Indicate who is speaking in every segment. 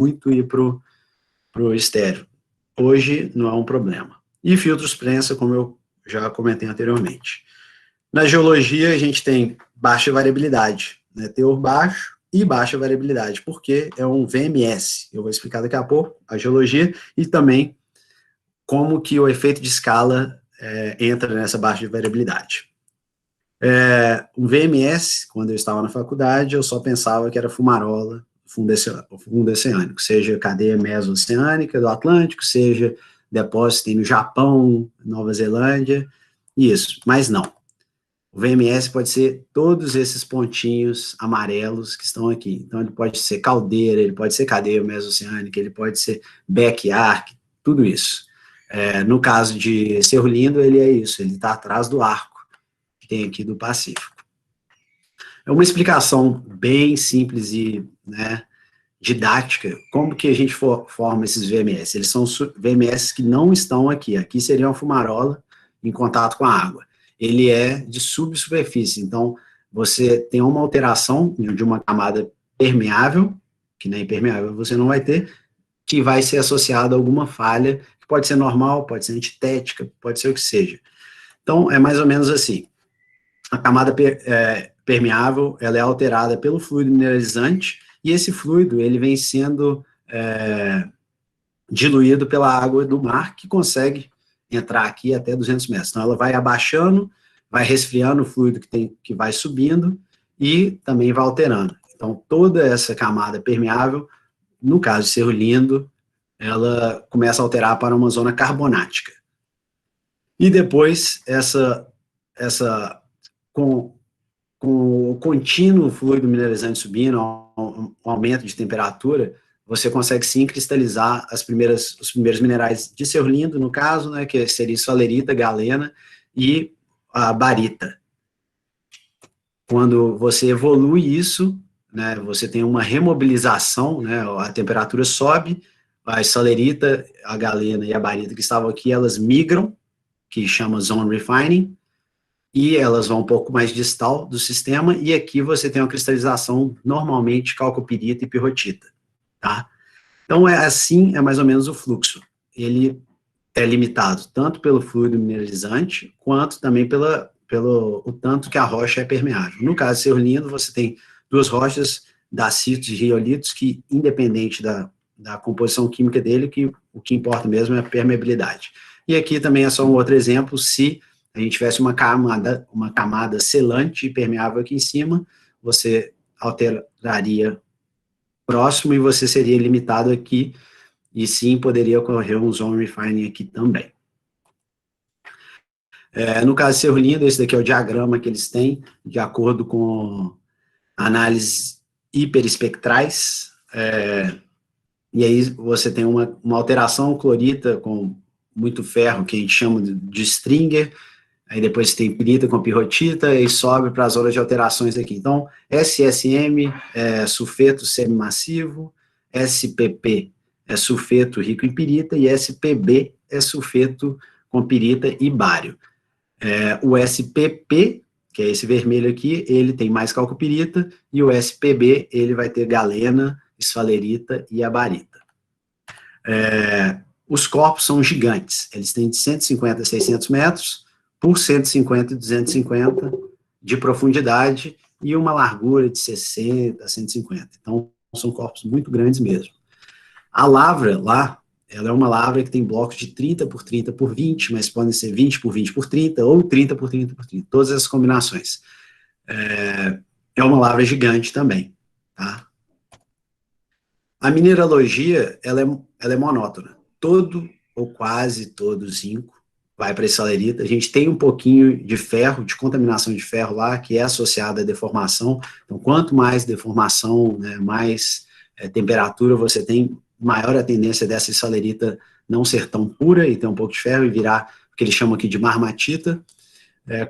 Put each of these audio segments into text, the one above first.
Speaker 1: muito ir para o estéreo. Hoje não é um problema. E filtros prensa, como eu já comentei anteriormente. Na geologia, a gente tem baixa variabilidade, né? Teor baixo e baixa variabilidade, porque é um VMS. Eu vou explicar daqui a pouco a geologia e também como que o efeito de escala entra nessa baixa variabilidade. Um VMS, quando eu estava na faculdade, eu só pensava que era fumarola, fundo oceânico, seja cadeia meso-oceânica do Atlântico, seja depósito no Japão, Nova Zelândia, isso, mas não. O VMS pode ser todos esses pontinhos amarelos que estão aqui. Então, ele pode ser caldeira, ele pode ser cadeia meso-oceânica, ele pode ser back arc, tudo isso. No caso de Cerro Lindo, ele é isso, ele está atrás do arco que tem aqui do Pacífico. É uma explicação bem simples e didática, como que a gente forma esses VMS. Eles são VMS que não estão aqui. Aqui seria uma fumarola em contato com a água. Ele é de subsuperfície, então você tem uma alteração de uma camada permeável, que na impermeável você não vai ter, que vai ser associada a alguma falha, que pode ser normal, pode ser antitética, pode ser o que seja. Então, é mais ou menos assim. A camada permeável, ela é alterada pelo fluido mineralizante, e esse fluido, ele vem sendo diluído pela água do mar, que consegue entrar aqui até 200 metros. Então, ela vai abaixando, vai resfriando o fluido que vai subindo, e também vai alterando. Então, toda essa camada permeável, no caso de Cerro Lindo, ela começa a alterar para uma zona carbonática. E depois, com o contínuo fluido mineralizante subindo, um aumento de temperatura, você consegue sim cristalizar os primeiros minerais de Cerro Lindo, no caso, que seria salerita, galena e a barita. Quando você evolui isso, você tem uma remobilização, a temperatura sobe, a salerita, a galena e a barita que estavam aqui, elas migram, que chama zone refining, e elas vão um pouco mais distal do sistema, e aqui você tem uma cristalização, normalmente, calcopirita e pirrotita, tá? Então, assim, é mais ou menos o fluxo. Ele é limitado tanto pelo fluido mineralizante, quanto também pelo tanto que a rocha é permeável. No caso de Cerro Lindo, você tem duas rochas, dacitos e riolitos, que, independente da composição química dele, o que importa mesmo é a permeabilidade. E aqui também é só um outro exemplo, se a gente tivesse uma camada selante e permeável aqui em cima, você alteraria próximo e você seria limitado aqui, e sim poderia ocorrer um zone refining aqui também. No caso de Cerro Lindo, esse daqui é o diagrama que eles têm, de acordo com análises hiperespectrais, e aí você tem uma alteração clorita com muito ferro, que a gente chama de stringer, aí depois tem pirita com pirrotita, e sobe para as zonas de alterações aqui. Então, SSM é sulfeto semimassivo, SPP é sulfeto rico em pirita, e SPB é sulfeto com pirita e bário. O SPP, que é esse vermelho aqui, ele tem mais calcopirita, e o SPB, ele vai ter galena, esfalerita e abarita. Os corpos são gigantes, eles têm de 150 a 600 metros, por 150 e 250 de profundidade, e uma largura de 60 a 150. Então, são corpos muito grandes mesmo. A lavra lá, ela é uma lavra que tem blocos de 30 por 30 por 20, mas podem ser 20 por 20 por 30, ou 30 por 30 por 30, todas essas combinações. É uma lavra gigante também, tá? A mineralogia, ela é monótona. Todo, ou quase todo zinco, vai para esse salerita. A gente tem um pouquinho de ferro, de contaminação de ferro lá, que é associada à deformação. Então, quanto mais deformação, mais temperatura você tem, maior a tendência dessa salerita não ser tão pura e ter um pouco de ferro e virar o que eles chamam aqui de marmatita.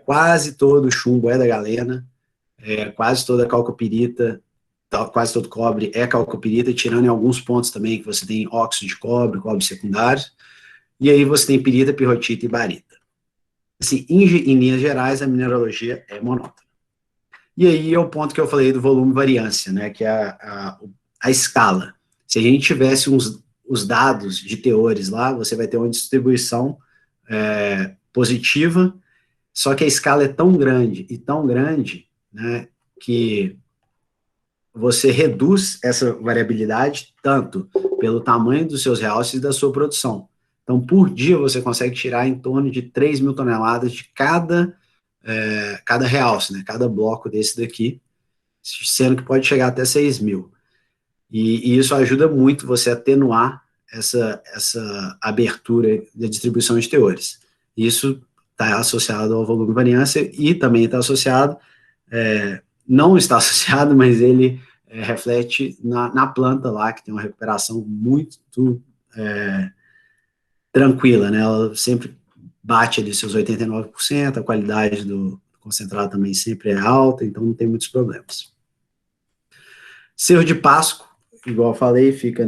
Speaker 1: Quase todo o chumbo é da galena, quase toda a calcopirita, quase todo cobre é calcopirita, tirando em alguns pontos também que você tem óxido de cobre secundário, e aí você tem pirita, pirrotita e barita. Assim, em linhas gerais, a mineralogia é monótona. E aí é o ponto que eu falei do volume variância, que é a escala. Se a gente tivesse os dados de teores lá, você vai ter uma distribuição positiva, só que a escala é tão grande e tão grande, né, que você reduz essa variabilidade tanto pelo tamanho dos seus realces e da sua produção. Então, por dia, você consegue tirar em torno de 3 mil toneladas de cada realce, né, cada bloco desse daqui, sendo que pode chegar até 6 mil. E isso ajuda muito você a atenuar essa abertura da distribuição de teores. Isso está associado ao volume variância e também está associado, não está associado, mas ele reflete na planta lá, que tem uma recuperação muito tranquila, né? Ela sempre bate ali seus 89%, a qualidade do concentrado também sempre é alta, então não tem muitos problemas. Cerro de Pasco, igual eu falei, fica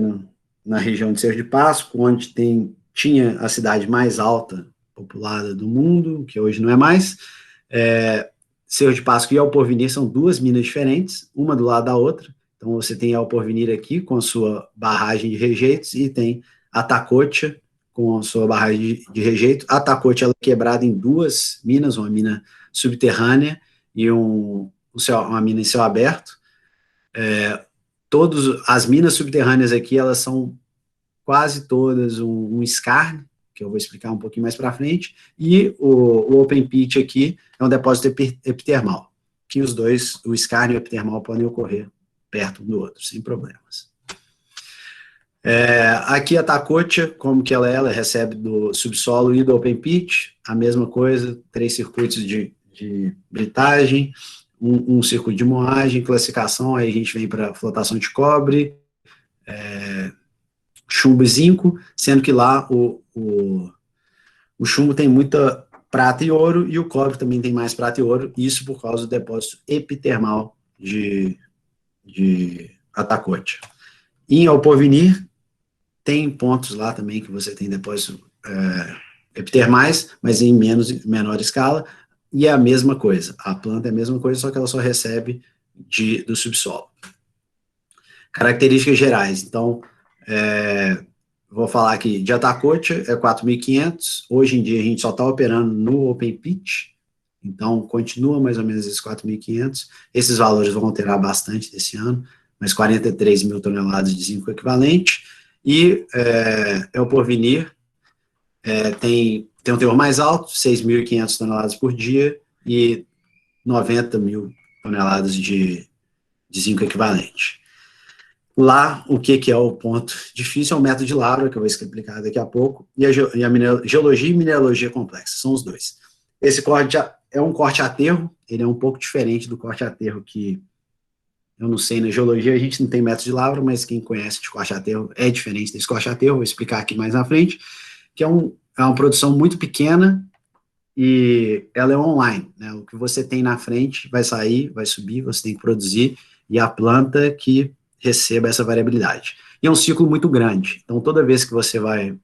Speaker 1: na região de Cerro de Pasco, onde tinha a cidade mais alta populada do mundo, que hoje não é mais. Cerro de Pasco e El Porvenir são duas minas diferentes, uma do lado da outra. Então, você tem El Porvenir aqui com a sua barragem de rejeitos e tem a Tacocha com a sua barragem de rejeito. A Tacocha ela é quebrada em duas minas, uma mina subterrânea e uma mina em céu aberto. As minas subterrâneas aqui, elas são quase todas um skarn, que eu vou explicar um pouquinho mais para frente, e o open pit aqui é um depósito epitermal, que os dois, o skarn e o epitermal, podem ocorrer perto um do outro, sem problemas. Aqui a Tacocha, como que ela recebe do subsolo e do open pit, a mesma coisa, 3 circuitos de britagem, um circuito de moagem, classificação, aí a gente vem para flotação de cobre, chumbo e zinco, sendo que lá o chumbo tem muita prata e ouro, e o cobre também tem mais prata e ouro, isso por causa do depósito epitermal de Atacocha. Em El Porvenir, tem pontos lá também que você tem depósito epitermais, mas em menor escala, e é a mesma coisa, a planta é a mesma coisa, só que ela só recebe do subsolo. Características gerais, então, vou falar aqui, de Atacocha é 4.500, hoje em dia a gente só está operando no open pit, então continua mais ou menos esses 4.500, esses valores vão alterar bastante desse ano, mas 43 mil toneladas de zinco equivalente, e El Porvenir tem um teor mais alto, 6.500 toneladas por dia, e 90 mil toneladas de zinco equivalente. Lá, o que é o ponto difícil é o método de Lavra, que eu vou explicar daqui a pouco, e a geologia e mineralogia complexa, são os dois. Esse corte é um corte aterro, ele é um pouco diferente do corte aterro que, eu não sei, na geologia a gente não tem método de Lavra, mas quem conhece de corte aterro é diferente desse corte aterro, vou explicar aqui mais na frente, que é uma produção muito pequena, e ela é online, né? O que você tem na frente vai sair, vai subir, você tem que produzir, e a planta que receba essa variabilidade. E é um ciclo muito grande, então toda vez que você vai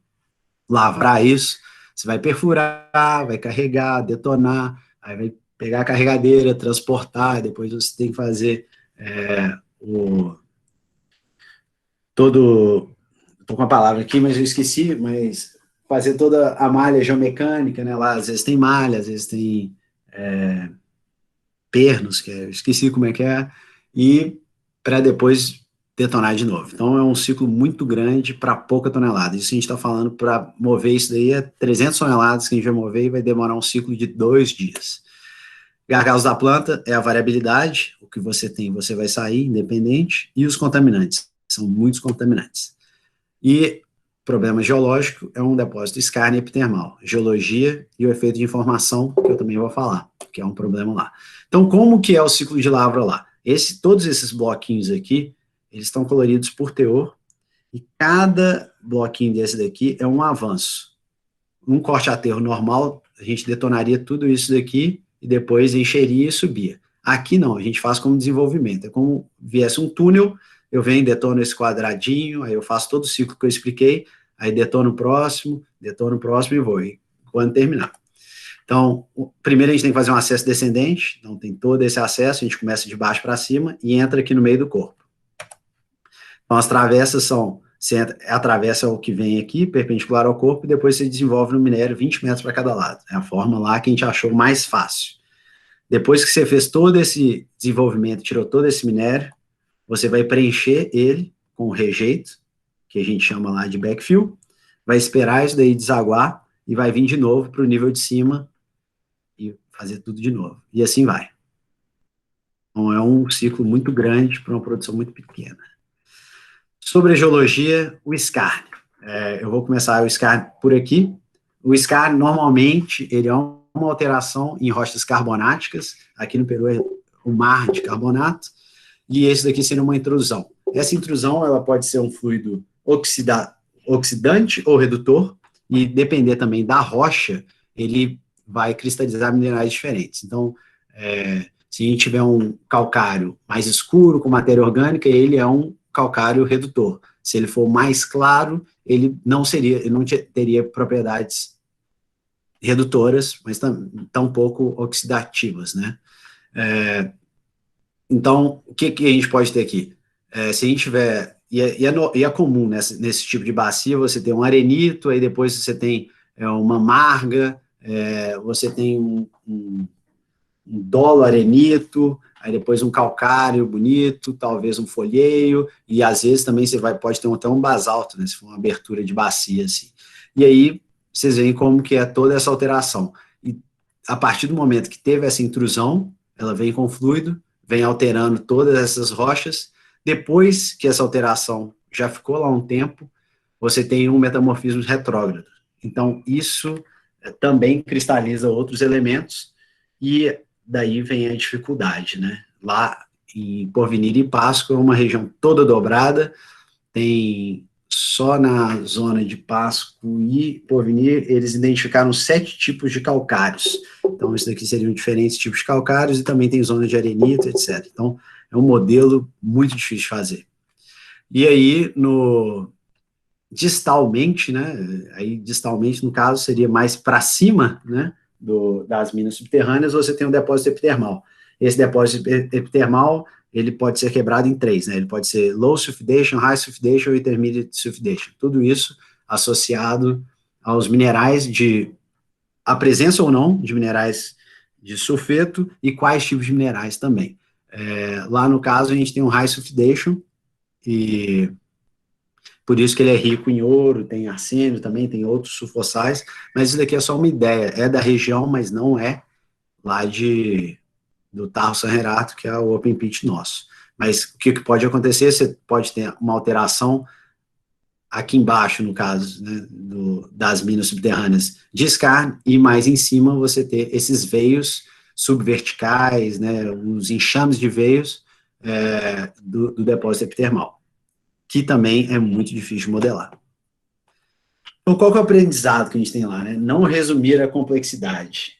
Speaker 1: lavrar isso, você vai perfurar, vai carregar, detonar, aí vai pegar a carregadeira, transportar, depois você tem que fazer estou com a palavra aqui, mas eu esqueci, mas fazer toda a malha geomecânica, né, lá às vezes tem malha, às vezes tem pernos, que eu esqueci como é que é, e para depois detonar de novo. Então é um ciclo muito grande para pouca tonelada. Isso a gente está falando para mover isso daí 300 toneladas que a gente vai mover e vai demorar um ciclo de 2 dias. Gargalos da planta é a variabilidade, o que você tem, você vai sair independente, e os contaminantes, são muitos contaminantes. E problema geológico é um depósito skarn epitermal, geologia e o efeito de informação, que eu também vou falar, que é um problema lá. Então, como que é o ciclo de Lavra lá? Todos esses bloquinhos aqui, eles estão coloridos por teor, e cada bloquinho desse daqui é um avanço. Num corte aterro normal, a gente detonaria tudo isso daqui, e depois encheria e subia. Aqui não, a gente faz como desenvolvimento, é como viesse um túnel, eu venho, detono esse quadradinho, aí eu faço todo o ciclo que eu expliquei, aí detono o próximo e vou, e quando terminar. Então, primeiro a gente tem que fazer um acesso descendente, então tem todo esse acesso, a gente começa de baixo para cima e entra aqui no meio do corpo. Então, as travessas são, você atravessa o que vem aqui, perpendicular ao corpo, e depois você desenvolve no minério 20 metros para cada lado. É a forma lá que a gente achou mais fácil. Depois que você fez todo esse desenvolvimento, tirou todo esse minério, você vai preencher ele com o rejeito, que a gente chama lá de backfill, vai esperar isso daí desaguar e vai vir de novo para o nível de cima e fazer tudo de novo. E assim vai. Então, é um ciclo muito grande para uma produção muito pequena. Sobre a geologia, o skarn. Eu vou começar o skarn por aqui. O skarn, normalmente, ele é uma alteração em rochas carbonáticas. Aqui no Peru é o mar de carbonato. E esse daqui seria uma intrusão. Essa intrusão, ela pode ser um fluido oxidante ou redutor, e depender também da rocha, ele vai cristalizar minerais diferentes. Então, se a gente tiver um calcário mais escuro, com matéria orgânica, ele é um calcário redutor. Se ele for mais claro, ele não teria propriedades redutoras, mas tampouco oxidativas, né? Então, o que a gente pode ter aqui? Se a gente tiver, e é comum nesse tipo de bacia, você tem um arenito, aí depois você tem uma marga, você tem um dolo arenito, aí depois um calcário bonito, talvez um folheio, e às vezes também pode ter até um basalto, né, se for uma abertura de bacia, assim. E aí, vocês veem como que é toda essa alteração. E a partir do momento que teve essa intrusão, ela vem com fluido, vem alterando todas essas rochas, depois que essa alteração já ficou lá um tempo, você tem um metamorfismo retrógrado. Então, isso também cristaliza outros elementos, e daí vem a dificuldade, né? Lá em Porvenir e Pasco é uma região toda dobrada, tem só na zona de Pasco e Porvenir, eles identificaram 7 tipos de calcários. Então, isso daqui seriam diferentes tipos de calcários, e também tem zona de arenito, etc. Então, é um modelo muito difícil de fazer. E aí, distalmente, né? Aí, distalmente, no caso, seria mais para cima, né? Das minas subterrâneas, você tem um depósito epitermal. Esse depósito epitermal, ele pode ser quebrado em 3, né? Ele pode ser low sulfidation, high sulfidation ou intermediate sulfidation. Tudo isso associado aos minerais a presença ou não de minerais de sulfeto e quais tipos de minerais também. Lá no caso, a gente tem um high sulfidation, e por isso que ele é rico em ouro, tem arsênio também, tem outros sulfossais, mas isso daqui é só uma ideia, é da região, mas não é lá do Tarro Sanherato, que é o open pit nosso. Mas o que pode acontecer? Você pode ter uma alteração aqui embaixo, no caso, né, das minas subterrâneas de skarn, e mais em cima você ter esses veios subverticais, né, os enxames de veios do depósito epitermal, que também é muito difícil de modelar. Então, qual que é o aprendizado que a gente tem lá, né? Não resumir a complexidade.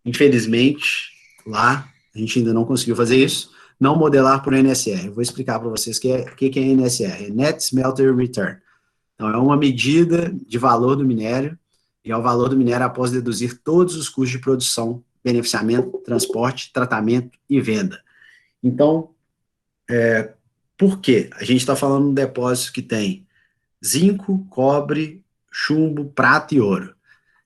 Speaker 1: Infelizmente, lá, a gente ainda não conseguiu fazer isso. Não modelar por NSR. Eu vou explicar para vocês o que é NSR. É Net Smelter Return. Então, é uma medida de valor do minério, e é o valor do minério após deduzir todos os custos de produção, beneficiamento, transporte, tratamento e venda. Então, por quê? A gente está falando de um depósito que tem zinco, cobre, chumbo, prata e ouro.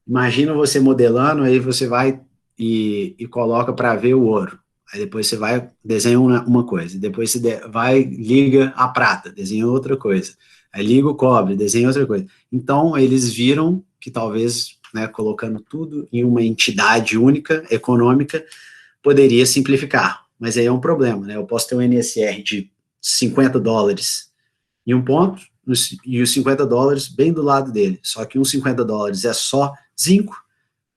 Speaker 1: Imagina você modelando, aí você vai e coloca para ver o ouro. Aí depois você vai, desenha uma coisa. Depois você vai, liga a prata, desenha outra coisa. Aí liga o cobre, desenha outra coisa. Então, eles viram que talvez, né, colocando tudo em uma entidade única, econômica, poderia simplificar. Mas aí é um problema, né? Eu posso ter um NSR de $50 em um ponto, e os $50 bem do lado dele. Só que uns $50 é só zinco,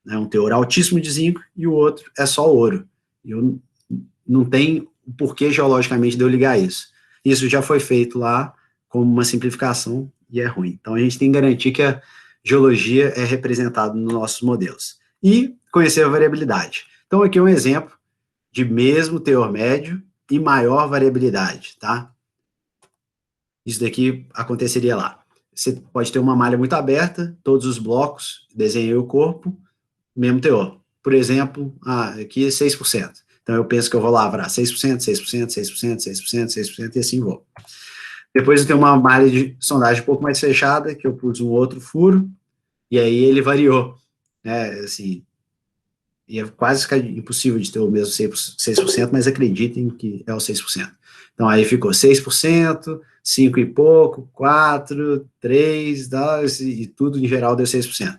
Speaker 1: né, um teor altíssimo de zinco, e o outro é só ouro. Eu não tem o porquê geologicamente de eu ligar isso. Isso já foi feito lá como uma simplificação e é ruim. Então a gente tem que garantir que a geologia é representada nos nossos modelos. E conhecer a variabilidade. Então aqui é um exemplo de mesmo teor médio e maior variabilidade, tá? Isso daqui aconteceria lá. Você pode ter uma malha muito aberta, todos os blocos, desenhei o corpo, mesmo teor. Por exemplo, aqui é 6%. Então eu penso que eu vou lavrar 6%, 6%, 6%, 6%, 6%, e assim vou. Depois eu tenho uma malha de sondagem um pouco mais fechada, que eu pus um outro furo, e aí ele variou, né, assim, e é quase impossível de ter o mesmo 6%, mas acreditem que é o 6%. Então, aí ficou 6%, 5 e pouco, 4, 3, 2, e tudo em geral deu 6%.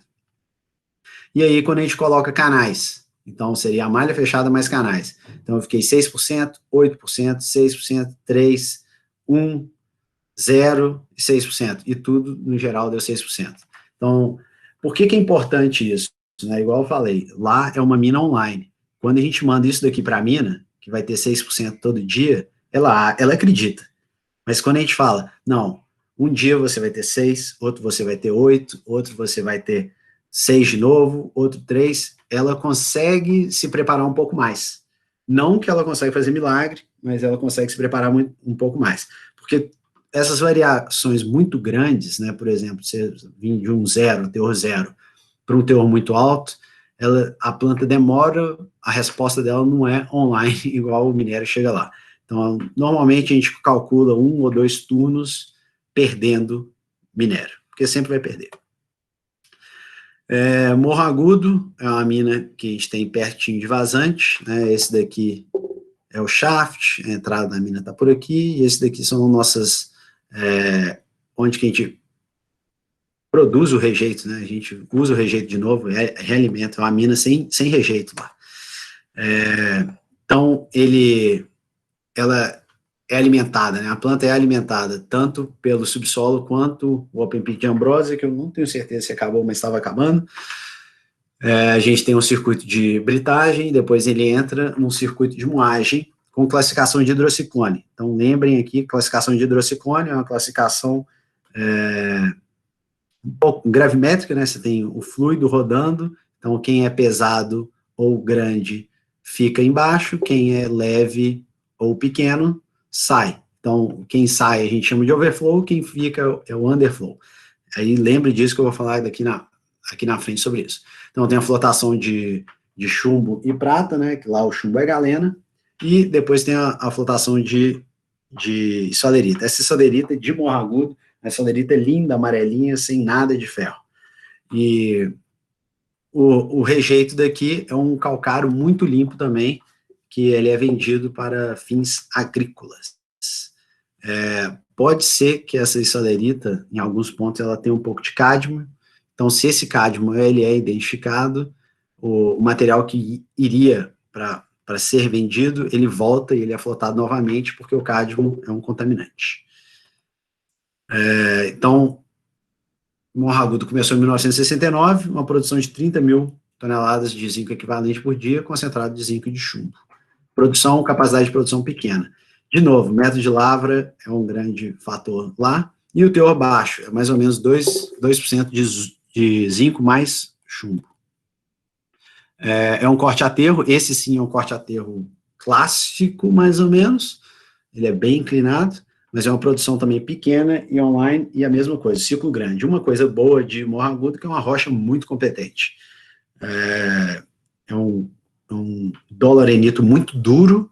Speaker 1: E aí, quando a gente coloca canais, então seria a malha fechada mais canais. Então, eu fiquei 6%, 8%, 6%, 3%, 1%, 0% e 6%. E tudo, no geral, deu 6%. Então, por que é importante isso? Né? Igual eu falei, lá é uma mina online. Quando a gente manda isso daqui para a mina, que vai ter 6% todo dia, ela acredita. Mas quando a gente fala, não, um dia você vai ter 6, outro você vai ter 8, outro você vai ter 6 de novo, outro 3, ela consegue se preparar um pouco mais. Não que ela consegue fazer milagre, mas ela consegue se preparar um pouco mais. Porque essas variações muito grandes, né, por exemplo, você vir de um zero, teor zero, para um teor muito alto, a planta demora, a resposta dela não é online, igual o minério chega lá. Então, normalmente a gente calcula 1 ou 2 turnos perdendo minério, porque sempre vai perder. Morro Agudo é uma mina que a gente tem pertinho de vazante, né? Esse daqui é o shaft, a entrada da mina está por aqui, e esse daqui são nossas, onde que a gente produz o rejeito, né? A gente usa o rejeito de novo, realimenta, é uma mina sem rejeito lá. Então, ela é alimentada, né? A planta é alimentada tanto pelo subsolo quanto o Open Pit de Ambrosia, que eu não tenho certeza se acabou, mas estava acabando. A gente tem um circuito de britagem, depois ele entra num circuito de moagem com classificação de hidrociclone. Então, lembrem aqui, classificação de hidrociclone é uma classificação um pouco gravimétrica, né? Você tem o fluido rodando, então quem é pesado ou grande fica embaixo, quem é leve ou pequeno sai. Então, quem sai a gente chama de overflow, quem fica é o underflow. Aí lembre disso que eu vou falar aqui na frente sobre isso. Então, tem a flotação de chumbo e prata, né? Que lá o chumbo é galena, e depois tem a flotação de salerita. Essa salerita de Morro Agudo, a salerita é linda, amarelinha, sem nada de ferro. E o rejeito daqui é um calcário muito limpo também, que ele é vendido para fins agrícolas. Pode ser que essa salerita, em alguns pontos, ela tenha um pouco de cádmio. Então, se esse cádmio ele é identificado, o material que iria para ser vendido, ele volta e ele é flotado novamente, porque o cádmio é um contaminante. Então, Morro Agudo começou em 1969, uma produção de 30 mil toneladas de zinco equivalente por dia, concentrado de zinco e de chumbo. Produção, capacidade de produção pequena. De novo, método de lavra é um grande fator lá, e o teor baixo, é mais ou menos 2% de zinco mais chumbo. É um corte a aterro, esse sim é um corte a aterro clássico, mais ou menos, ele é bem inclinado, mas é uma produção também pequena e online, e a mesma coisa, ciclo grande. Uma coisa boa de Morro Agudo, que é uma rocha muito competente. É um dolorenito muito duro,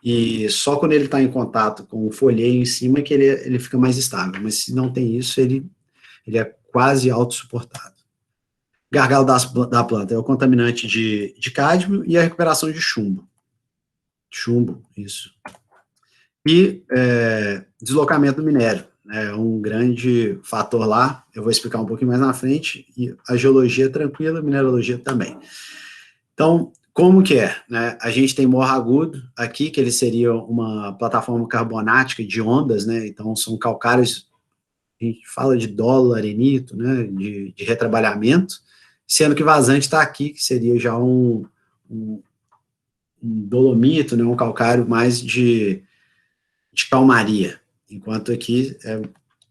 Speaker 1: e só quando ele está em contato com o folheio em cima que ele fica mais estável, mas se não tem isso, ele é quase autossuportado. Gargalo da planta é o contaminante de cádmio e a recuperação de chumbo. Chumbo, isso. E deslocamento do minério, é um grande fator lá, eu vou explicar um pouquinho mais na frente, e a geologia é tranquila, a mineralogia também. Então, como que é? Né? A gente tem Morro Agudo aqui, que ele seria uma plataforma carbonática de ondas, né? Então são calcários, a gente fala de dolorenito, né? De retrabalhamento, sendo que vazante está aqui, que seria já um dolomito, né? Um calcário mais de calmaria, enquanto aqui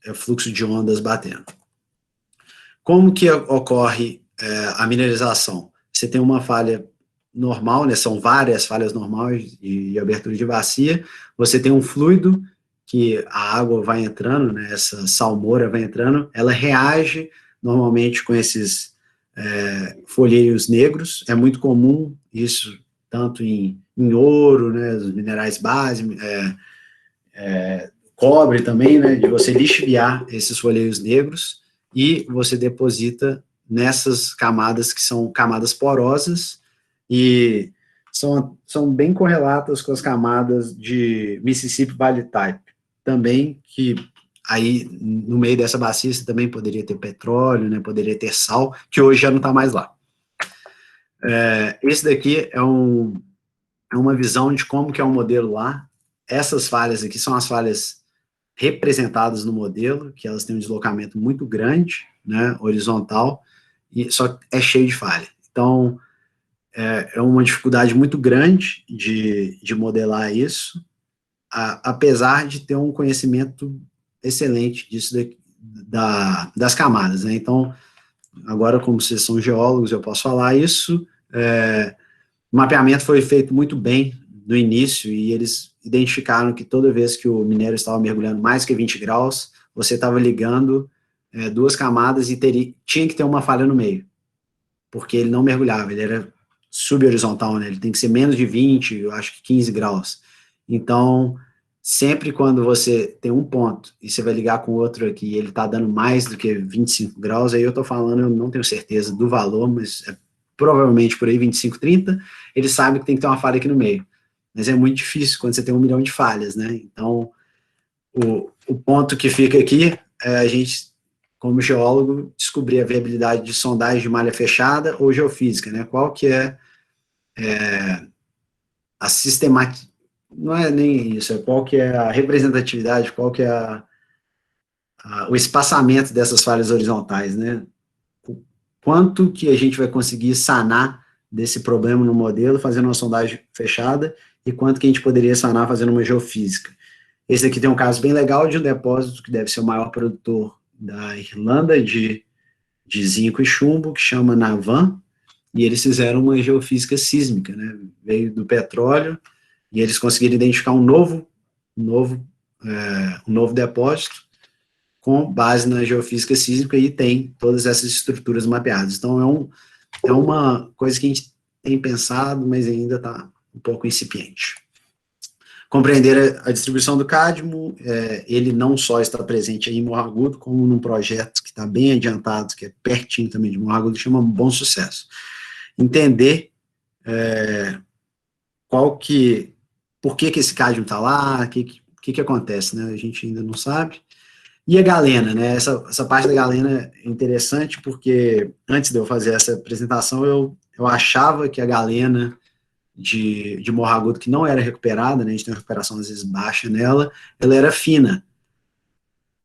Speaker 1: é fluxo de ondas batendo. Como que ocorre a mineralização? Você tem uma falha normal, né, são várias falhas normais de abertura de bacia, você tem um fluido que a água vai entrando, né, essa salmoura vai entrando, ela reage normalmente com esses folheiros negros, é muito comum isso, tanto em ouro, né, os minerais base, cobre também, né, de você lixiviar esses folheiros negros e você deposita nessas camadas que são camadas porosas e são bem correlatas com as camadas de Mississippi Valley Type, também, que aí no meio dessa bacia você também poderia ter petróleo, né, poderia ter sal, que hoje já não está mais lá. Esse daqui é uma visão de como que é o modelo lá. Essas falhas aqui são as falhas representadas no modelo, que elas têm um deslocamento muito grande, né, horizontal, e só é cheio de falha. Então, é uma dificuldade muito grande de modelar isso, apesar de ter um conhecimento excelente disso daqui, das camadas, né? Então, agora, como vocês são geólogos, eu posso falar isso. O mapeamento foi feito muito bem no início e eles identificaram que toda vez que o minério estava mergulhando mais que 20 graus, você estava ligando duas camadas e tinha que ter uma falha no meio, porque ele não mergulhava, ele era subhorizontal, né? Ele tem que ser menos de 20, eu acho que 15 graus. Então, sempre quando você tem um ponto e você vai ligar com outro aqui e ele está dando mais do que 25 graus, aí eu estou falando, eu não tenho certeza do valor, mas provavelmente por aí 25, 30, ele sabe que tem que ter uma falha aqui no meio. Mas é muito difícil quando você tem 1 milhão de falhas, né? Então, o ponto que fica aqui é a gente, como geólogo, descobrir a viabilidade de sondagem de malha fechada ou geofísica, né? Qual que é a sistemática, não é nem isso, é qual que é a representatividade, qual que é o espaçamento dessas falhas horizontais, né? Quanto que a gente vai conseguir sanar desse problema no modelo fazendo uma sondagem fechada e quanto que a gente poderia sanar fazendo uma geofísica. Esse aqui tem um caso bem legal de um depósito que deve ser o maior produtor da Irlanda de zinco e chumbo, que chama Navan, e eles fizeram uma geofísica sísmica, né? Veio do petróleo, e eles conseguiram identificar um novo depósito com base na geofísica sísmica e tem todas essas estruturas mapeadas. Então, é uma coisa que a gente tem pensado, mas ainda está um pouco incipiente. Compreender a distribuição do cádmio, ele não só está presente aí em Morro Agudo, como num projeto que está bem adiantado, que é pertinho também de Morro Agudo, que chama Bom Sucesso. Entender por que esse cádmio está lá, o que acontece, né? A gente ainda não sabe. E a galena, né? Essa parte da galena é interessante porque antes de eu fazer essa apresentação, eu achava que a galena de Morro Agudo, que não era recuperada, né? A gente tem uma recuperação às vezes baixa nela, ela era fina.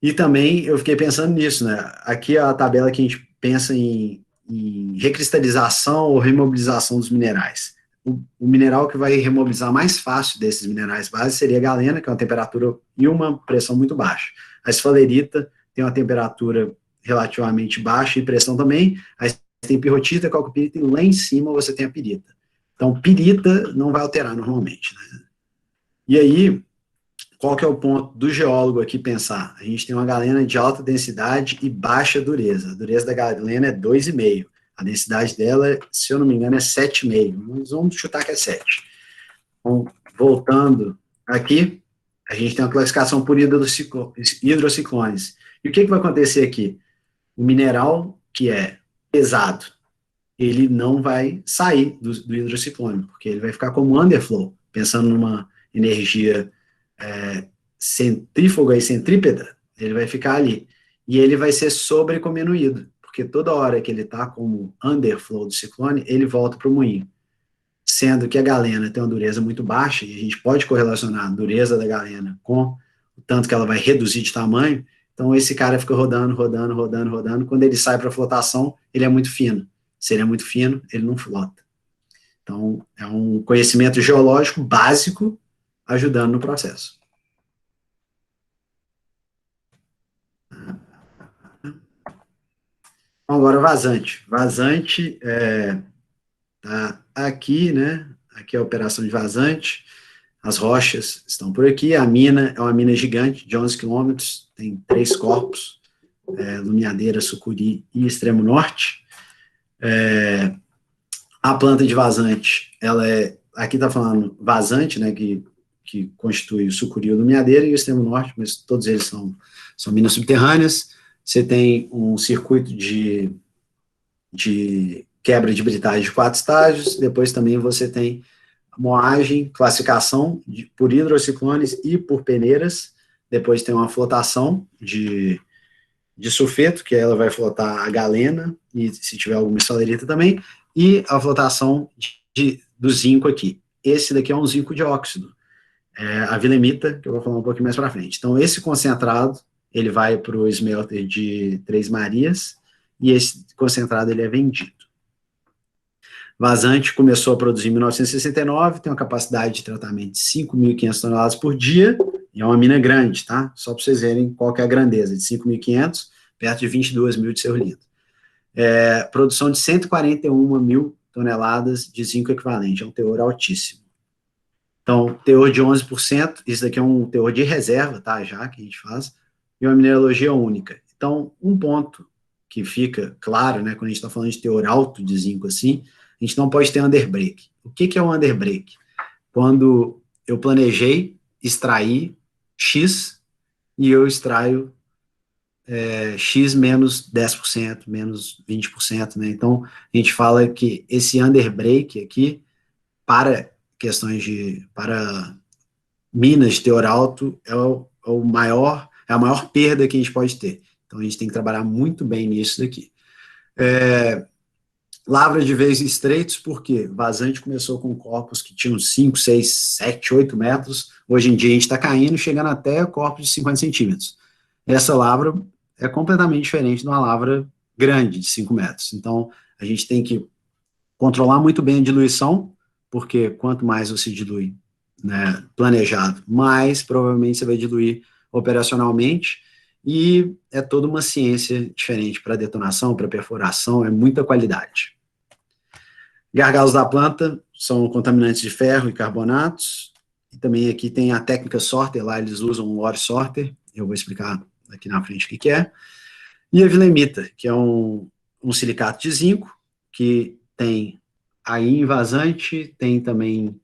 Speaker 1: E também eu fiquei pensando nisso, né? Aqui é a tabela que a gente pensa em recristalização ou remobilização dos minerais. O mineral que vai remobilizar mais fácil desses minerais básicos seria a galena, que é uma temperatura e uma pressão muito baixa. A esfalerita tem uma temperatura relativamente baixa e pressão também. Aí tem pirrotita, calcopirita, e lá em cima você tem a pirita. Então, pirita não vai alterar normalmente, né? E aí, qual que é o ponto do geólogo aqui pensar? A gente tem uma galena de alta densidade e baixa dureza. A dureza da galena é 2,5. A densidade dela, se eu não me engano, é 7,5. Mas vamos chutar que é 7. Então, voltando aqui, a gente tem uma classificação por hidrociclones. E o que vai acontecer aqui? O mineral que é pesado, ele não vai sair do hidrociclone, porque ele vai ficar como underflow, pensando numa energia centrífuga e centrípeta, ele vai ficar ali. E ele vai ser sobreconvenuído, porque toda hora que ele está como underflow do ciclone, ele volta para o moinho. Sendo que a galena tem uma dureza muito baixa, e a gente pode correlacionar a dureza da galena com o tanto que ela vai reduzir de tamanho, então esse cara fica rodando. Quando ele sai para flotação, ele é muito fino. Se ele é muito fino, ele não flota. Então, é um conhecimento geológico básico ajudando no processo. Agora, vazante. Vazante tá aqui, né? Aqui é a operação de vazante. As rochas estão por aqui. A mina é uma mina gigante, de 11 quilômetros, tem 3 corpos, Lumiadeira, Sucuri e Extremo Norte. A planta de vazante, ela aqui está falando vazante, né, que que constitui o Sucuri e o Lumiadeira, e o extremo norte, mas todos eles são minas subterrâneas. Você tem um circuito de quebra de britagem de 4 estágios, depois também você tem moagem, classificação por hidrociclones e por peneiras, depois tem uma flotação de sulfeto, que ela vai flotar a galena, e se tiver alguma esfalerita também, e a flotação do zinco aqui. Esse daqui é um zinco de óxido, a vilemita, que eu vou falar um pouquinho mais para frente. Então, esse concentrado, ele vai para o smelter de Três Marias, e esse concentrado ele é vendido. Vazante começou a produzir em 1969, tem uma capacidade de tratamento de 5.500 toneladas por dia, e é uma mina grande, tá? Só para vocês verem qual que é a grandeza, de 5.500, perto de 22 mil de seu litro. Produção de 141 mil toneladas de zinco equivalente, é um teor altíssimo. Então, teor de 11%, isso daqui é um teor de reserva, tá? Já que a gente faz, e uma mineralogia única. Então, um ponto que fica claro, né, quando a gente está falando de teor alto de zinco assim, a gente não pode ter underbreak. O que é um underbreak? Quando eu planejei extrair X e eu extraio X menos 10%, menos 20%, né? Então, a gente fala que esse underbreak aqui, para questões para minas de teor alto, é a maior perda que a gente pode ter. Então, a gente tem que trabalhar muito bem nisso daqui. Lavra de veios estreitos, porque vazante começou com corpos que tinham 5, 6, 7, 8 metros. Hoje em dia a gente está caindo, chegando até corpos de 50 centímetros. Essa lavra é completamente diferente de uma lavra grande, de 5 metros. Então, a gente tem que controlar muito bem a diluição, porque quanto mais você dilui, né, planejado, mais provavelmente você vai diluir operacionalmente, e é toda uma ciência diferente para detonação, para perfuração, é muita qualidade. Gargalos da planta são contaminantes de ferro e carbonatos, e também aqui tem a técnica sorter, lá eles usam o ore sorter, eu vou explicar aqui na frente o que é, e a vilemita, que é um silicato de zinco, que tem aí em Vazante, tem também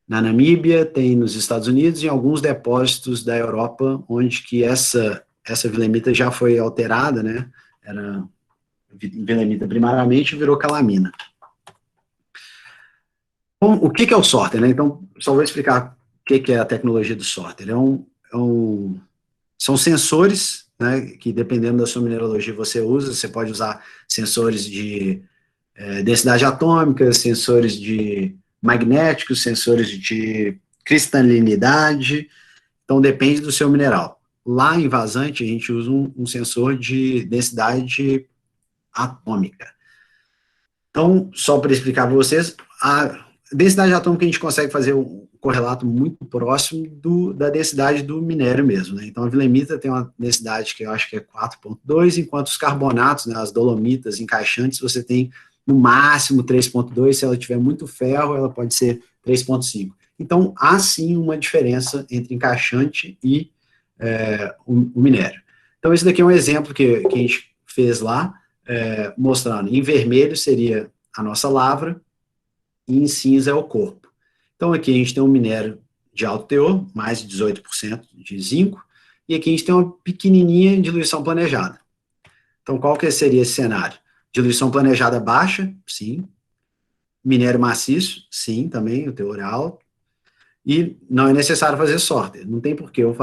Speaker 1: na Namíbia, tem nos Estados Unidos e em alguns depósitos da Europa, onde que essa vilemita já foi alterada, né, era vilemita primariamente, virou calamina. Bom, o que é o sorter, né? Então, só vou explicar o que é a tecnologia do sorter. São sensores, né, que dependendo da sua mineralogia você usa, você pode usar sensores de densidade atômica, sensores de magnéticos, sensores de cristalinidade, então depende do seu mineral. Lá em Vazante, a gente usa um sensor de densidade atômica. Então, só para explicar para vocês, a densidade atômica a gente consegue fazer um correlato muito próximo da densidade do minério mesmo, né? Então, a vilemita tem uma densidade que eu acho que é 4,2, enquanto os carbonatos, né, as dolomitas encaixantes, você tem no máximo 3,2, se ela tiver muito ferro, ela pode ser 3,5. Então, há sim uma diferença entre encaixante e o minério. Então, esse daqui é um exemplo que a gente fez lá, mostrando, em vermelho seria a nossa lavra, e em cinza é o corpo. Então, aqui a gente tem um minério de alto teor, mais de 18% de zinco, e aqui a gente tem uma pequenininha diluição planejada. Então, qual que seria esse cenário? Diluição planejada baixa, sim. Minério maciço, sim, também, o teor é alto. E não é necessário fazer sorter. Não tem por que eu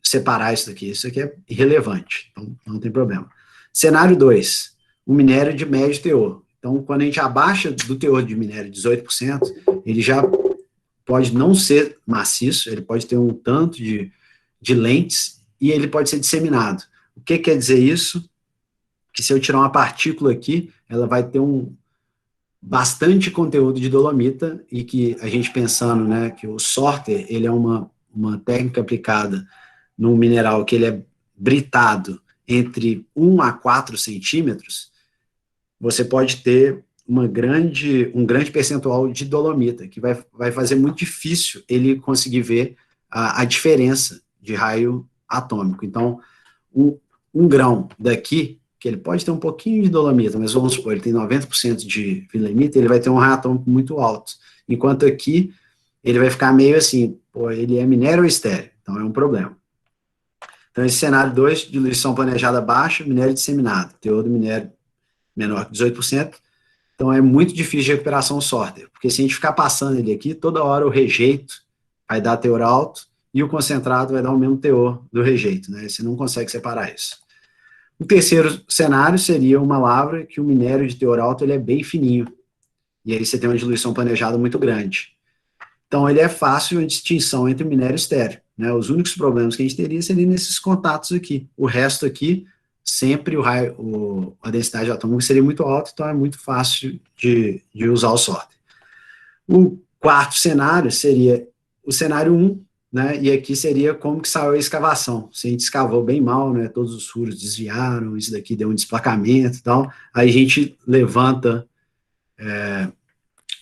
Speaker 1: separar isso aqui é irrelevante, então não tem problema. Cenário 2, um minério de médio teor. Então, quando a gente abaixa do teor de minério 18%, ele já pode não ser maciço, ele pode ter um tanto de lentes e ele pode ser disseminado. O que quer dizer isso? Que se eu tirar uma partícula aqui, ela vai ter bastante conteúdo de dolomita, e que a gente pensando, né, que o sorter, ele é uma técnica aplicada num mineral que ele é britado entre 1 a 4 centímetros, você pode ter um grande percentual de dolomita, que vai fazer muito difícil ele conseguir ver a diferença de raio atômico. Então, um grão daqui, que ele pode ter um pouquinho de dolomita, mas vamos supor, ele tem 90% de vilemita, ele vai ter um raio atômico muito alto. Enquanto aqui, ele vai ficar meio assim, ou ele é minério ou estéreo, então é um problema. Então, esse cenário 2, diluição planejada baixa, minério disseminado, teor do minério menor que 18%, então é muito difícil de recuperação sorter, porque se a gente ficar passando ele aqui, toda hora o rejeito vai dar teor alto e o concentrado vai dar o mesmo teor do rejeito, né? Você não consegue separar isso. O terceiro cenário seria uma lavra que o minério de teor alto ele é bem fininho, e aí você tem uma diluição planejada muito grande. Então, ele é fácil a distinção entre minério e estéreo, né? Os únicos problemas que a gente teria seriam nesses contatos aqui. O resto aqui, sempre a densidade de atômico seria muito alta, então é muito fácil de usar o sorter. O quarto cenário seria o cenário 1, né? E aqui seria como que saiu a escavação. Se a gente escavou bem mal, né? Todos os furos desviaram, isso daqui deu um desplacamento e tal. Aí a gente levanta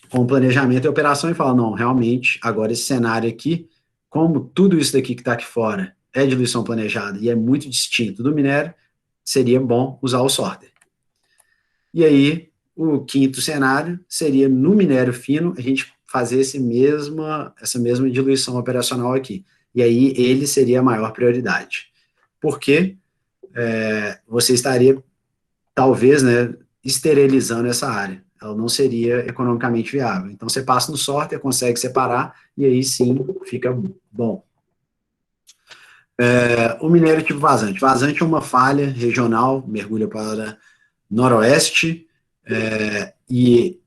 Speaker 1: com o planejamento e operação e fala, não, realmente, agora esse cenário aqui, como tudo isso daqui que está aqui fora é diluição planejada e é muito distinto do minério, seria bom usar o sorter. E aí, o quinto cenário seria no minério fino, a gente fazer essa mesma diluição operacional aqui. E aí, ele seria a maior prioridade. Porque você estaria, talvez, né, esterilizando essa área. Ela não seria economicamente viável. Então, você passa no sorter, consegue separar, e aí sim fica bom. O minério tipo vazante. Vazante é uma falha regional, mergulha para noroeste, e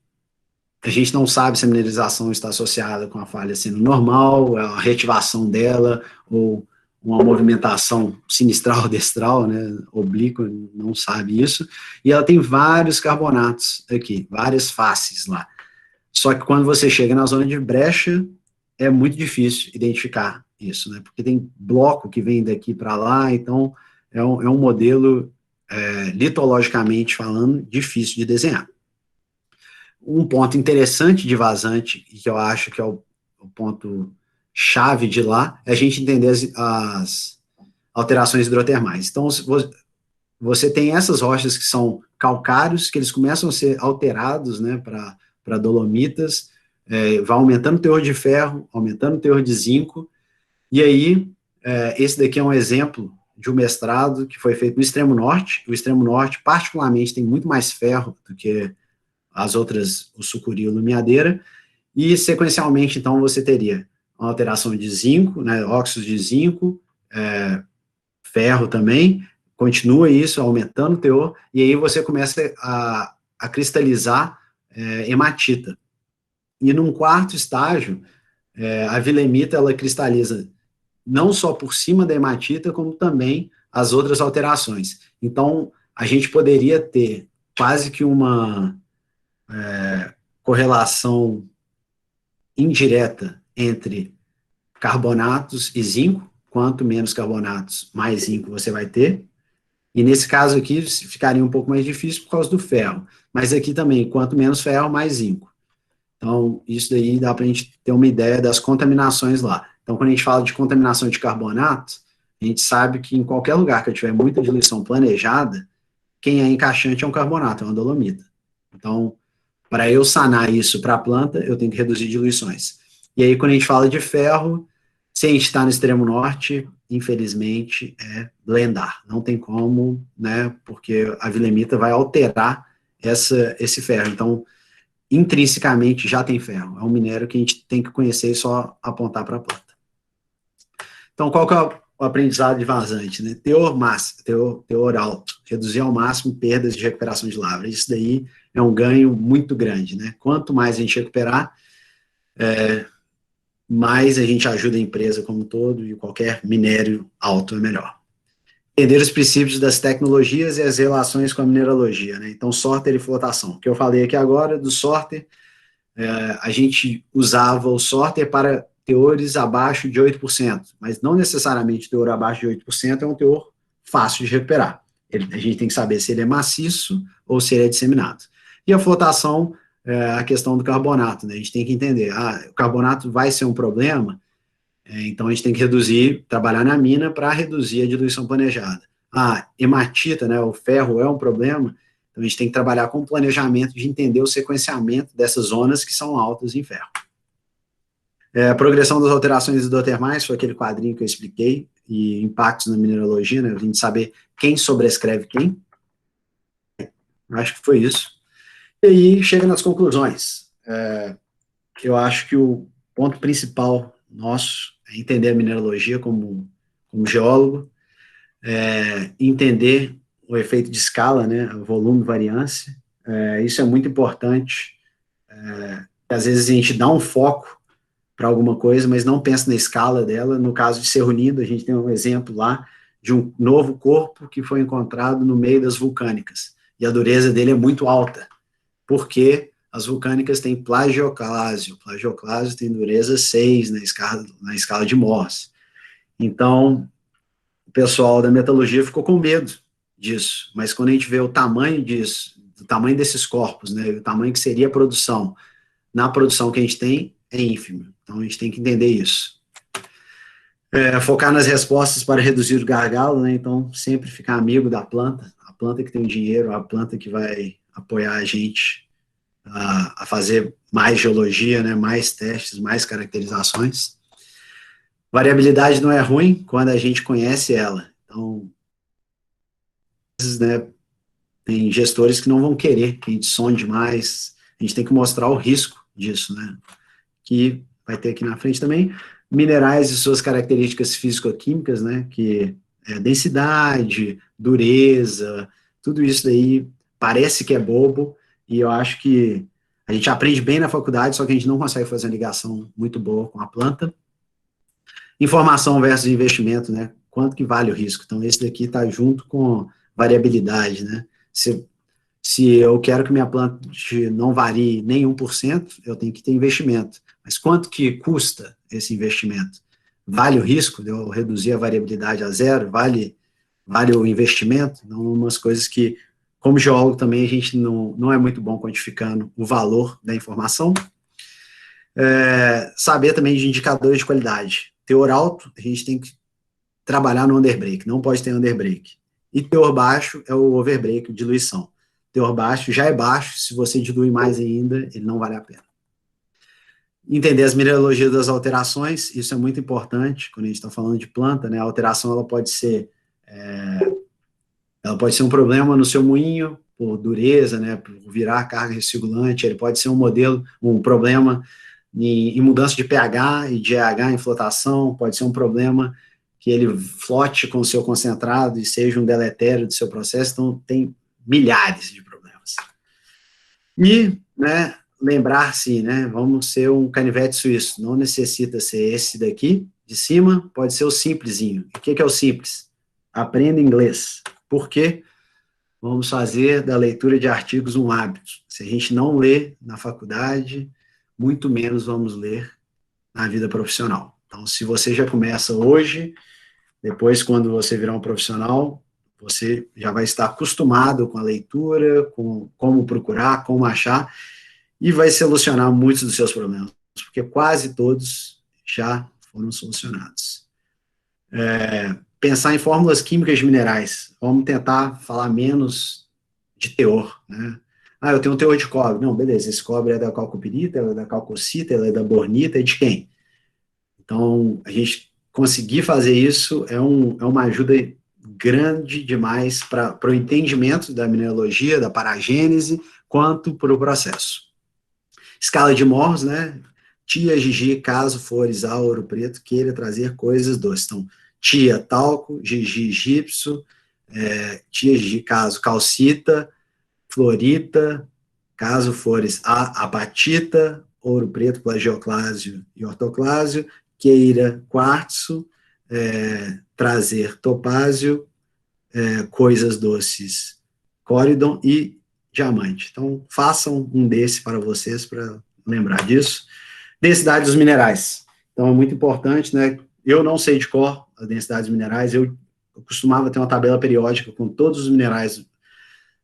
Speaker 1: a gente não sabe se a mineralização está associada com a falha sendo normal, a reativação dela, ou uma movimentação sinistral, destral, né, oblíqua, não sabe isso, e ela tem vários carbonatos aqui, várias faces lá. Só que quando você chega na zona de brecha, é muito difícil identificar isso, né, porque tem bloco que vem daqui para lá, então é um modelo, litologicamente falando, difícil de desenhar. Um ponto interessante de vazante, e que eu acho que é o ponto chave de lá, é a gente entender as alterações hidrotermais. Então, você tem essas rochas que são calcários, que eles começam a ser alterados, né, para dolomitas, vai aumentando o teor de ferro, aumentando o teor de zinco, e aí, esse daqui é um exemplo de um mestrado que foi feito no extremo norte. O extremo norte, particularmente, tem muito mais ferro do que as outras, o sucuri e o lumiadeira, e sequencialmente, então, você teria uma alteração de zinco, né, óxidos de zinco, ferro também, continua isso, aumentando o teor, e aí você começa a cristalizar hematita. E num quarto estágio, a vilemita, ela cristaliza não só por cima da hematita, como também as outras alterações. Então, a gente poderia ter quase que uma correlação indireta entre carbonatos e zinco, quanto menos carbonatos, mais zinco você vai ter, e nesse caso aqui ficaria um pouco mais difícil por causa do ferro, mas aqui também, quanto menos ferro, mais zinco. Então, isso daí dá para a gente ter uma ideia das contaminações lá. Então, quando a gente fala de contaminação de carbonato, a gente sabe que em qualquer lugar que eu tiver muita diluição planejada, quem é encaixante é um carbonato, é uma dolomita. Então, para eu sanar isso para a planta, eu tenho que reduzir diluições. E aí, quando a gente fala de ferro, se a gente está no extremo norte, infelizmente, é blendar. Não tem como, né, porque a vilemita vai alterar esse ferro. Então, intrinsecamente já tem ferro. É um minério que a gente tem que conhecer e só apontar para a planta. Então, qual que é o aprendizado de vazante? Né? Teor alto, reduzir ao máximo perdas de recuperação de lavra. Isso daí é um ganho muito grande. Né? Quanto mais a gente recuperar, mais a gente ajuda a empresa como um todo, e qualquer minério alto é melhor. Entender os princípios das tecnologias e as relações com a mineralogia. Né? Então, sorter e flotação. O que eu falei aqui agora do sorter, a gente usava o sorter para teores abaixo de 8%, mas não necessariamente o teor abaixo de 8% é um teor fácil de recuperar. A gente tem que saber se ele é maciço ou se ele é disseminado. E a flotação, a questão do carbonato, né? A gente tem que entender, o carbonato vai ser um problema, então a gente tem que reduzir, trabalhar na mina para reduzir a diluição planejada. A hematita, né, o ferro é um problema, então a gente tem que trabalhar com o planejamento de entender o sequenciamento dessas zonas que são altas em ferro. A progressão das alterações hidrotermais foi aquele quadrinho que eu expliquei, e impactos na mineralogia, né? A gente saber quem sobrescreve quem. Acho que foi isso. E aí chega nas conclusões. Eu acho que o ponto principal nosso é entender a mineralogia como geólogo, entender o efeito de escala, né? Volume, variância. Isso é muito importante. Às vezes a gente dá um foco para alguma coisa, mas não pensa na escala dela. No caso de Cerro Unido, a gente tem um exemplo lá de um novo corpo que foi encontrado no meio das vulcânicas. E a dureza dele é muito alta, porque as vulcânicas têm plagioclásio. Plagioclásio tem dureza 6 na escala de Mohs. Então, o pessoal da metalurgia ficou com medo disso. Mas quando a gente vê o tamanho disso, o tamanho desses corpos, né, o tamanho que seria a produção, na produção que a gente tem, é ínfimo. Então, a gente tem que entender isso. Focar nas respostas para reduzir o gargalo, né? Então, sempre ficar amigo da planta, a planta que tem o dinheiro, a planta que vai apoiar a gente a fazer mais geologia, né? Mais testes, mais caracterizações. Variabilidade não é ruim quando a gente conhece ela. Então, às vezes, né, tem gestores que não vão querer que a gente sonde mais, a gente tem que mostrar o risco disso, né? Que vai ter aqui na frente também, minerais e suas características físico-químicas, né, que é densidade, dureza, tudo isso daí parece que é bobo, e eu acho que a gente aprende bem na faculdade, só que a gente não consegue fazer uma ligação muito boa com a planta. Informação versus investimento, né, quanto que vale o risco? Então, esse daqui está junto com variabilidade, né, se eu quero que minha planta não varie nem 1%, eu tenho que ter investimento. Mas quanto que custa esse investimento? Vale o risco de eu reduzir a variabilidade a zero? Vale o investimento? Então, umas coisas que, como geólogo também, a gente não é muito bom quantificando o valor da informação. Saber também de indicadores de qualidade. Teor alto, a gente tem que trabalhar no underbreak, não pode ter underbreak. E teor baixo é o overbreak, diluição. Teor baixo já é baixo, se você dilui mais ainda, ele não vale a pena. Entender as mineralogias das alterações, isso é muito importante quando a gente está falando de planta, né? A alteração ela pode ser um problema no seu moinho, por dureza, né? Por virar carga recirculante, ele pode ser um problema em mudança de pH e de EH em flotação, pode ser um problema que ele flote com o seu concentrado e seja um deletério do seu processo, então tem milhares de problemas. E, né, lembrar-se, né, vamos ser um canivete suíço, não necessita ser esse daqui, de cima, pode ser o simplesinho. O que é o simples? Aprenda inglês. Por quê? Vamos fazer da leitura de artigos um hábito. Se a gente não lê na faculdade, muito menos vamos ler na vida profissional. Então, se você já começa hoje, depois, quando você virar um profissional, você já vai estar acostumado com a leitura, com como procurar, como achar, e vai solucionar muitos dos seus problemas, porque quase todos já foram solucionados. Pensar em fórmulas químicas de minerais. Vamos tentar falar menos de teor, né? Eu tenho um teor de cobre. Não, beleza, esse cobre é da calcopirita, é da calcocita, é da bornita, é de quem? Então, a gente conseguir fazer isso é uma ajuda grande demais para o entendimento da mineralogia, da paragênese, quanto para o processo. Escala de Mohs, né? Tia Gigi, caso fores a Ouro Preto, queira trazer coisas doces. Então, tia talco, Gigi gipso, tia Gigi, caso calcita, fluorita, caso fores a apatita, Ouro Preto, plagioclásio e ortoclásio, queira quartzo, trazer topázio, coisas doces, córidon e diamante. Então, façam um desse para vocês, para lembrar disso. Densidade dos minerais. Então, é muito importante, né? Eu não sei de cor as densidades minerais, eu costumava ter uma tabela periódica com todos os minerais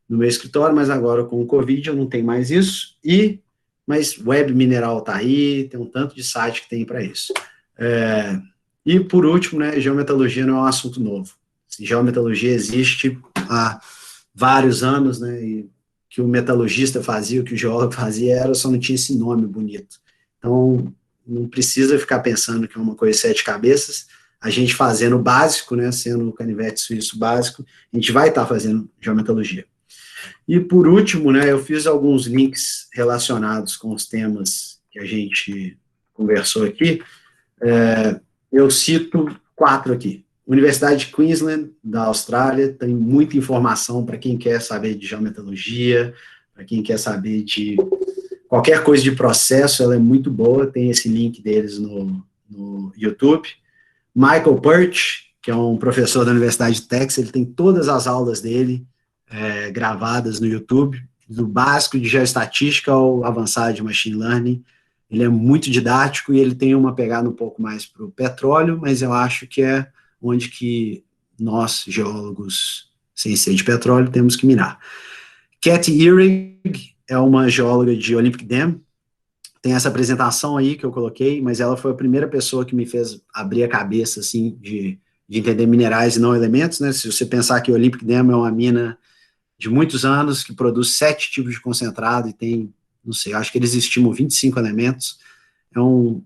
Speaker 1: no meu escritório, mas agora com o Covid eu não tenho mais isso, mas Web Mineral está aí, tem um tanto de site que tem para isso. E por último, né, geometalurgia não é um assunto novo. Geometalurgia existe há vários anos, né, e que o metalurgista fazia, o que o geólogo fazia, só não tinha esse nome bonito. Então, não precisa ficar pensando que é uma coisa de 7 cabeças. A gente fazendo o básico, né, sendo o canivete suíço básico, a gente vai estar fazendo geometologia. E por último, né, eu fiz alguns links relacionados com os temas que a gente conversou aqui. Eu cito 4 aqui. Universidade de Queensland, da Austrália, tem muita informação para quem quer saber de geometologia, para quem quer saber de qualquer coisa de processo, ela é muito boa, tem esse link deles no YouTube. Michael Pert, que é um professor da Universidade de Texas, ele tem todas as aulas dele gravadas no YouTube, do básico de geoestatística ao avançado de machine learning. Ele é muito didático e ele tem uma pegada um pouco mais para o petróleo, mas eu acho que é onde que nós, geólogos sem ser de petróleo, temos que mirar. Cat Ehrig é uma geóloga de Olympic Dam, tem essa apresentação aí que eu coloquei, mas ela foi a primeira pessoa que me fez abrir a cabeça, assim, de entender minerais e não elementos, né? Se você pensar que o Olympic Dam é uma mina de muitos anos que produz 7 tipos de concentrado e tem, não sei, acho que eles estimam 25 elementos, é um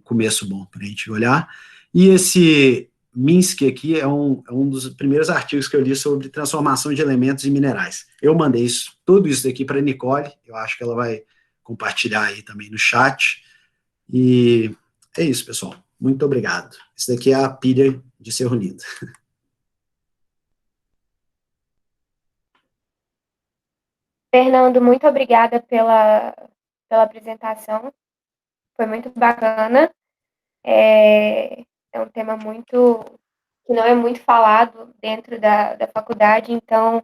Speaker 1: começo bom para a gente olhar. E esse Minsky aqui é um dos primeiros artigos que eu li sobre transformação de elementos em minerais. Eu mandei tudo isso daqui para a Nicole, eu acho que ela vai compartilhar aí também no chat. E é isso, pessoal. Muito obrigado. Isso daqui é a pilha de Cerro Lindo.
Speaker 2: Fernando, muito obrigada pela apresentação. Foi muito bacana. É um tema que não é muito falado dentro da faculdade, então,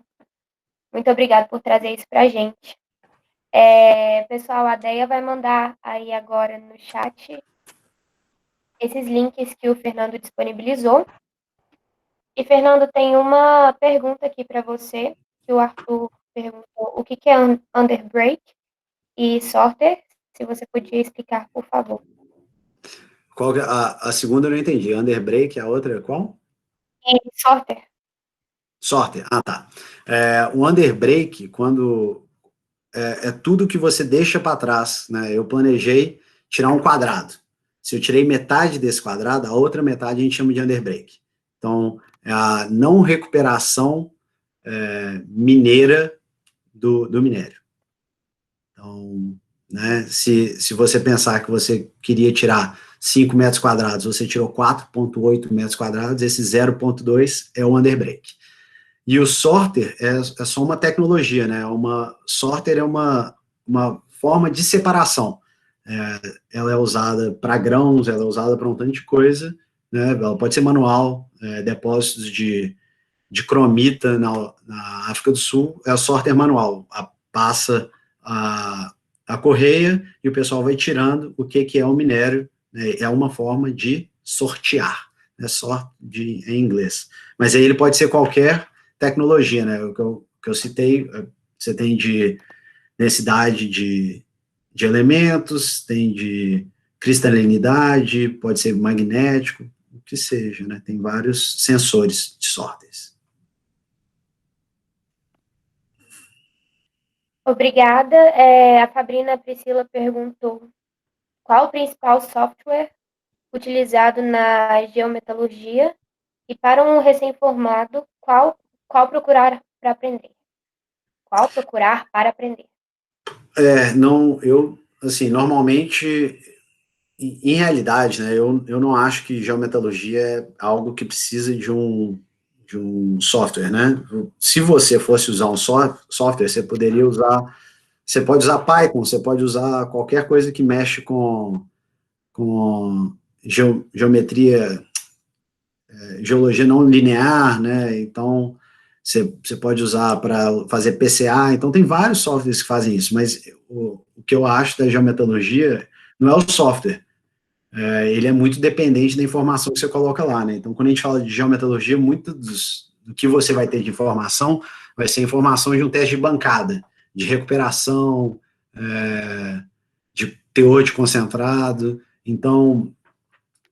Speaker 2: muito obrigada por trazer isso para a gente. Pessoal, a Deia vai mandar aí agora no chat esses links que o Fernando disponibilizou. E, Fernando, tem uma pergunta aqui para você, que o Arthur perguntou o que é underbreak e sorter, se você podia explicar, por favor.
Speaker 1: Qual a segunda eu não entendi. Underbreak, a outra é qual?
Speaker 2: Sorter.
Speaker 1: Sorter, tá. O underbreak, quando é tudo que você deixa para trás, né? Eu planejei tirar um quadrado. Se eu tirei metade desse quadrado, a outra metade a gente chama de underbreak. Então, é a não recuperação mineira do minério. Então, né, se você pensar que você queria tirar 5 metros quadrados, você tirou 4,8 metros quadrados, esse 0,2 é o underbreak. E o sorter é só uma tecnologia, né? Sorter é uma forma de separação. Ela é usada para grãos, ela é usada para um tanto de coisa, né? Ela pode ser manual, depósitos de cromita na África do Sul, é o sorter manual. Passa a correia e o pessoal vai tirando o que é o minério, né? É uma forma de sortear, né? Em inglês. Mas aí ele pode ser qualquer tecnologia, né? O que eu citei, você tem de densidade de elementos, tem de cristalinidade, pode ser magnético, o que seja, né? Tem vários sensores de sortes.
Speaker 2: Obrigada. A Fabrina Priscila perguntou qual o principal software utilizado na geometalurgia e para um recém-formado, qual procurar para aprender? Qual procurar para aprender?
Speaker 1: Não, assim, normalmente, em realidade, né, eu não acho que geometalurgia é algo que precisa de um software, né? Se você fosse usar um software, você pode usar Python, você pode usar qualquer coisa que mexe com geometria, geologia não linear, né? Então, você pode usar para fazer PCA. Então, tem vários softwares que fazem isso, mas o que eu acho da geometalurgia não é o software. Ele é muito dependente da informação que você coloca lá, né? Então, quando a gente fala de geometalurgia, muito do que você vai ter de informação vai ser informação de um teste de bancada, de recuperação, de teor de concentrado. Então,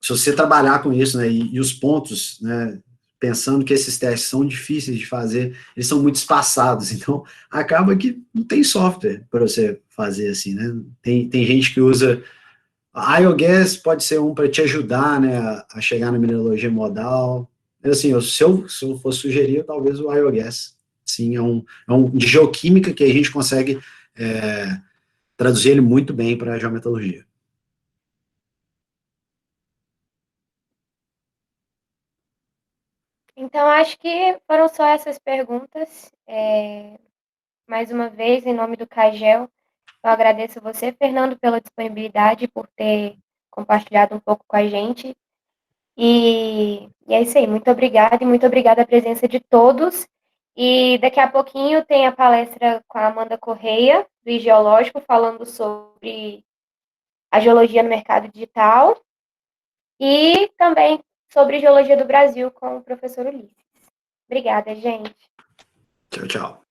Speaker 1: se você trabalhar com isso, né, e os pontos, né, pensando que esses testes são difíceis de fazer, eles são muito espaçados, então acaba que não tem software para você fazer assim, né? Tem gente que usa A IOGAS pode ser um para te ajudar, né, a chegar na mineralogia modal. Assim, se eu fosse sugerir, talvez o IOGAS. Sim, é um de geoquímica que a gente consegue traduzir ele muito bem para a geometalurgia.
Speaker 2: Então, acho que foram só essas perguntas. Mais uma vez, em nome do CAGEL, eu agradeço você, Fernando, pela disponibilidade, por ter compartilhado um pouco com a gente. E é isso aí. Muito obrigada e muito obrigada a presença de todos. E daqui a pouquinho tem a palestra com a Amanda Correia, do Geológico, falando sobre a geologia no mercado digital e também sobre geologia do Brasil com o professor Ulisses. Obrigada, gente.
Speaker 1: Tchau, tchau.